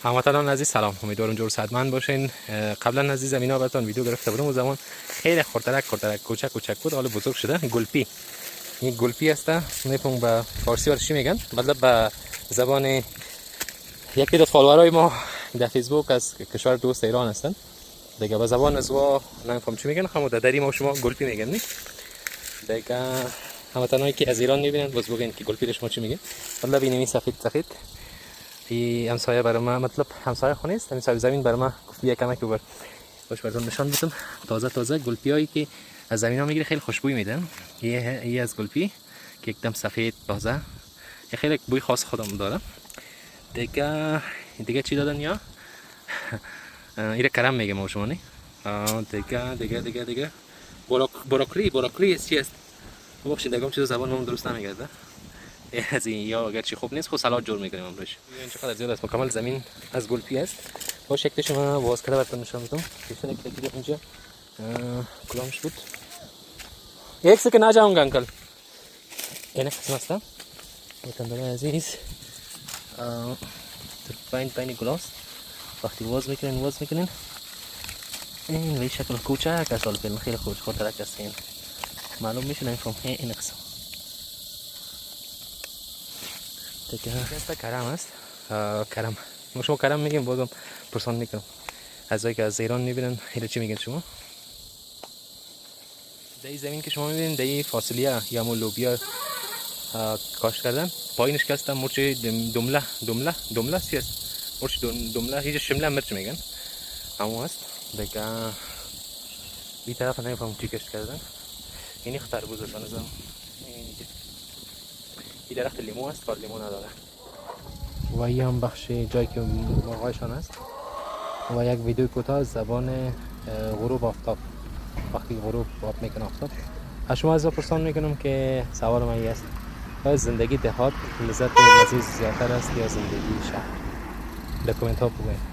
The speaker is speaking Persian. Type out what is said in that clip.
هموطنان عزیز سلام، امیدوارم جور صحتمند باشین. قبلا از زمین ها براتون ویدیو گرفته بودم و زمان خیلی خردرک کوچک بود، حالا بزرگ شده. گلپی، این گلپی است. نمی‌دونم به فارسی چی میگن، مطلب به زبان یکی از فالوورای ما در فیسبوک از کشور دوست ایران هستن دیگه، به زبان از وا نمی‌فهم چی میگن، خود دری ما شما گلپی میگن نی دیگه. هموطنایی که از ایران میبینن باز بگین که گلپی شما چی میگن. مطلب اینمی سفید این همسایه برای ما، مطلب همسایه خونه است، همین زمین برای ما گفت بیا کمک ببر. باش براتون نشان بدم. تازه گلپیایی که از زمین ها میگیره خیلی خوشبوی میدن. یه از گلپی که एकदम سفید تازه، خیلی بوی خاص خودم داره. دیگه چی دادن یا ایره کرم میگه ما شما نی. دیگه بروکلی چی است؟ ببخشید دیگه چیز زبان من درست نمیگرده. از این یا اگر چی خوب نیست خود سلات جور میکنیم امروز. این چقدر زیاد است، مکمل زمین از گلپی است. با شکلش ما واز کرده براتون نشون میدم. کیسه که اینجا کلامش بود. یک سکند نجاونگا انکل. این قسم است. وطندار عزیز. پایین گلاس. وقتی واز میکنین این به شکل کوچک است، ولی خیلی خردرک است. این معلوم میشه نمیفهم این قسم. دیگه است کرم است. کرم شما کرم میگیم، بازم پرسان میکنم از که از ایران میبینن هیچ چی میگن شما. در زمین که شما میبینید در فاصله یا لوبیا کاشت کردن، پایینش که هستن مرچ دمله سی است. مرچ دمله هیچ شمله مرچ میگن همون است دیگه. بی طرف نمیفهم چی کاشت کردن. اینی خربوز است نظام. این درخت لیمو است، کار لیمو نداره. و این هم بخش جایی که مرغایشان است و یک ویدیو کوتاه از زبان غروب آفتاب، وقتی غروب آب میکنه آفتاب. از شما از پرسان میکنم که سوال من است، آیا زندگی دهات لذت لذیذ زیادتر است یا زندگی شهر؟ در کامنت ها بگویید.